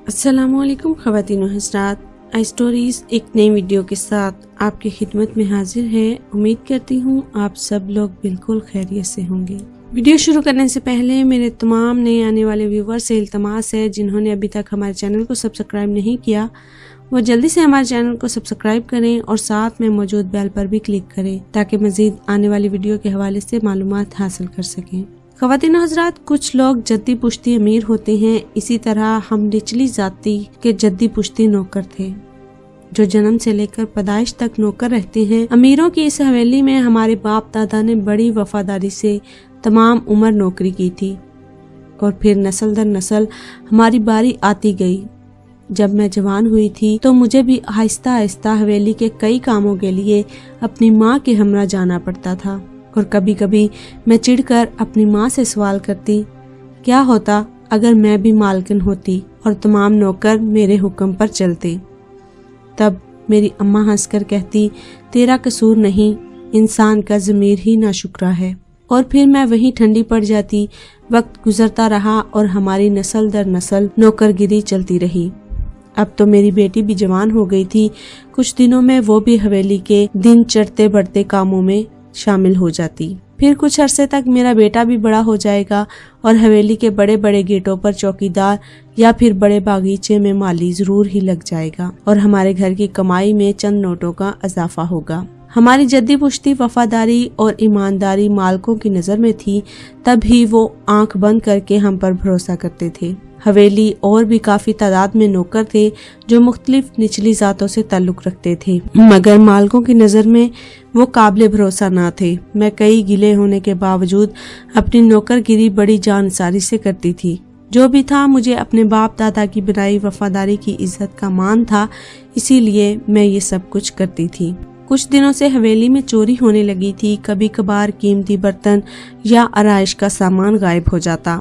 السلام علیکم خواتین و حضرات، آئی اسٹوریز ایک نئی ویڈیو کے ساتھ آپ کی خدمت میں حاضر ہے۔ امید کرتی ہوں آپ سب لوگ بالکل خیریت سے ہوں گے۔ ویڈیو شروع کرنے سے پہلے میرے تمام نئے آنے والے ویور سے التماس ہے، جنہوں نے ابھی تک ہمارے چینل کو سبسکرائب نہیں کیا وہ جلدی سے ہمارے چینل کو سبسکرائب کریں اور ساتھ میں موجود بیل پر بھی کلک کریں تاکہ مزید آنے والی ویڈیو کے حوالے سے معلومات حاصل کر سکیں۔ خواتین و حضرات، کچھ لوگ جدی پشتی امیر ہوتے ہیں، اسی طرح ہم نچلی ذاتی کے جدی پشتی نوکر تھے جو جنم سے لے کر پیدائش تک نوکر رہتے ہیں۔ امیروں کی اس حویلی میں ہمارے باپ دادا نے بڑی وفاداری سے تمام عمر نوکری کی تھی اور پھر نسل در نسل ہماری باری آتی گئی۔ جب میں جوان ہوئی تھی تو مجھے بھی آہستہ آہستہ حویلی کے کئی کاموں کے لیے اپنی ماں کے ہمراہ جانا پڑتا تھا، اور کبھی کبھی میں چڑھ کر اپنی ماں سے سوال کرتی، کیا ہوتا اگر میں بھی مالکن ہوتی اور تمام نوکر میرے حکم پر چلتے؟ تب میری اماں ہنس کر کہتی، تیرا قصور نہیں، انسان کا ضمیر ہی ناشکرا ہے۔ اور پھر میں وہیں ٹھنڈی پڑ جاتی۔ وقت گزرتا رہا اور ہماری نسل در نسل نوکر گری چلتی رہی۔ اب تو میری بیٹی بھی جوان ہو گئی تھی، کچھ دنوں میں وہ بھی حویلی کے دن چڑھتے بڑھتے کاموں میں شامل ہو جاتی۔ پھر کچھ عرصے تک میرا بیٹا بھی بڑا ہو جائے گا اور حویلی کے بڑے بڑے گیٹوں پر چوکیدار یا پھر بڑے باغیچے میں مالی ضرور ہی لگ جائے گا اور ہمارے گھر کی کمائی میں چند نوٹوں کا اضافہ ہوگا۔ ہماری جدی پشتی وفاداری اور ایمانداری مالکوں کی نظر میں تھی، تب ہی وہ آنکھ بند کر کے ہم پر بھروسہ کرتے تھے۔ حویلی اور بھی کافی تعداد میں نوکر تھے جو مختلف نچلی ذاتوں سے تعلق رکھتے تھے، مگر مالکوں کی نظر میں وہ قابل بھروسہ نہ تھے۔ میں کئی گلے ہونے کے باوجود اپنی نوکر گیری بڑی جانساری سے کرتی تھی۔ جو بھی تھا، مجھے اپنے باپ دادا کی بنائی وفاداری کی عزت کا مان تھا، اسی لیے میں یہ سب کچھ کرتی تھی۔ کچھ دنوں سے حویلی میں چوری ہونے لگی تھی، کبھی کبھار قیمتی برتن یا آرائش کا سامان غائب ہو جاتا۔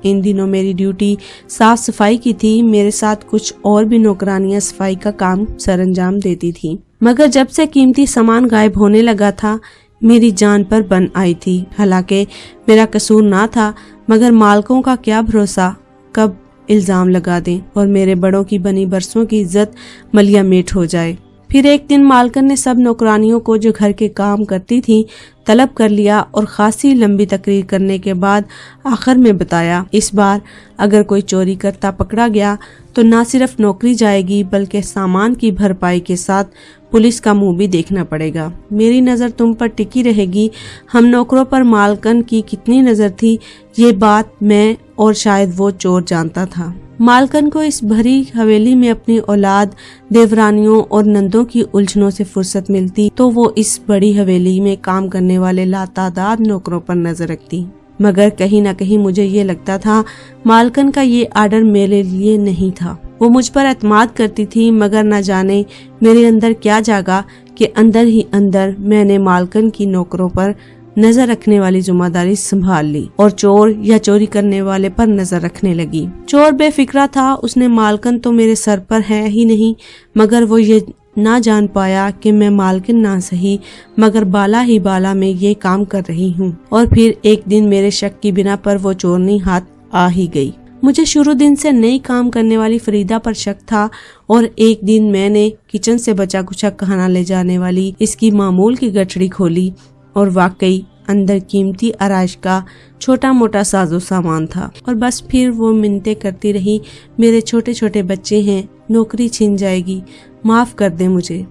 ان دنوں میری ڈیوٹی صاف صفائی کی تھی، میرے ساتھ کچھ اور بھی نوکرانیاں صفائی کا کام سر انجام دیتی تھی، مگر جب سے قیمتی سامان غائب ہونے لگا تھا میری جان پر بن آئی تھی۔ حالانکہ میرا قصور نہ تھا، مگر مالکوں کا کیا بھروسہ کب الزام لگا دیں اور میرے بڑوں کی بنی برسوں کی عزت ملیا میٹ ہو جائے۔ پھر ایک دن مالکن نے سب نوکرانیوں کو جو گھر کے کام کرتی تھیں طلب کر لیا اور خاصی لمبی تقریر کرنے کے بعد آخر میں بتایا، اس بار اگر کوئی چوری کرتا پکڑا گیا تو نہ صرف نوکری جائے گی بلکہ سامان کی بھرپائی کے ساتھ پولیس کا منہ بھی دیکھنا پڑے گا۔ میری نظر تم پر ٹکی رہے گی۔ ہم نوکروں پر مالکن کی کتنی نظر تھی یہ بات میں اور شاید وہ چور جانتا تھا۔ مالکن کو اس بھری حویلی میں اپنی اولاد، دیورانیوں اور نندوں کی الجھنوں سے فرصت ملتی تو وہ اس بڑی حویلی میں کام کرنے والے لاتعداد نوکروں پر نظر رکھتی، مگر کہیں نہ کہیں مجھے یہ لگتا تھا مالکن کا یہ آرڈر میرے لیے نہیں تھا۔ وہ مجھ پر اعتماد کرتی تھی، مگر نہ جانے میرے اندر کیا جاگا کہ اندر ہی اندر میں نے مالکن کی نوکروں پر نظر رکھنے والی ذمہ داری سنبھال لی اور چور یا چوری کرنے والے پر نظر رکھنے لگی۔ چور بے فکرہ تھا، اس نے مالکن تو میرے سر پر ہے ہی نہیں، مگر وہ یہ نہ جان پایا کہ میں مالکن نہ سہی مگر بالا ہی بالا میں یہ کام کر رہی ہوں۔ اور پھر ایک دن میرے شک کی بنا پر وہ چورنی ہاتھ آ ہی گئی۔ مجھے شروع دن سے نئی کام کرنے والی فریدہ پر شک تھا، اور ایک دن میں نے کچن سے بچا کچا کھانا لے جانے والی اس کی معمول کی گٹھڑی کھولی اور واقعی اندر قیمتی آرائش کا چھوٹا موٹا ساز و سامان تھا۔ اور بس پھر وہ منتیں کرتی رہی، میرے چھوٹے چھوٹے بچے ہیں، نوکری چھن جائے گی، معاف کر دے مجھے۔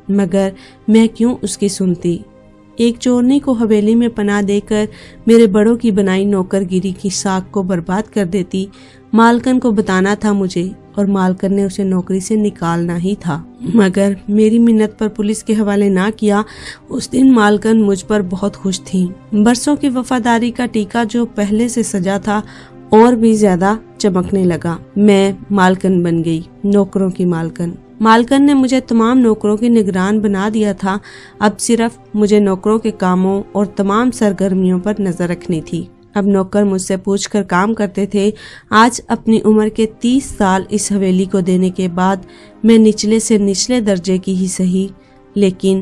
مگر میں کیوں اس کی سنتی؟ ایک چورنی کو حویلی میں پناہ دے کر میرے بڑوں کی بنائی نوکر گیری کی ساکھ کو برباد کر دیتی۔ مالکن کو بتانا تھا مجھے اور مالکن نے اسے نوکری سے نکالنا ہی تھا، مگر میری منت پر پولیس کے حوالے نہ کیا۔ اس دن مالکن مجھ پر بہت خوش تھی۔ برسوں کی وفاداری کا ٹیکا جو پہلے سے سجا تھا اور بھی زیادہ چمکنے لگا۔ میں مالکن بن گئی، نوکروں کی مالکن۔ مالکن نے مجھے تمام نوکروں کی نگران بنا دیا تھا، اب صرف مجھے نوکروں کے کاموں اور تمام سرگرمیوں پر نظر رکھنی تھی۔ اب نوکر مجھ سے پوچھ کر کام کرتے تھے۔ آج اپنی عمر کے 30 سال اس حویلی کو دینے کے بعد میں نچلے سے نچلے درجے کی ہی سہی لیکن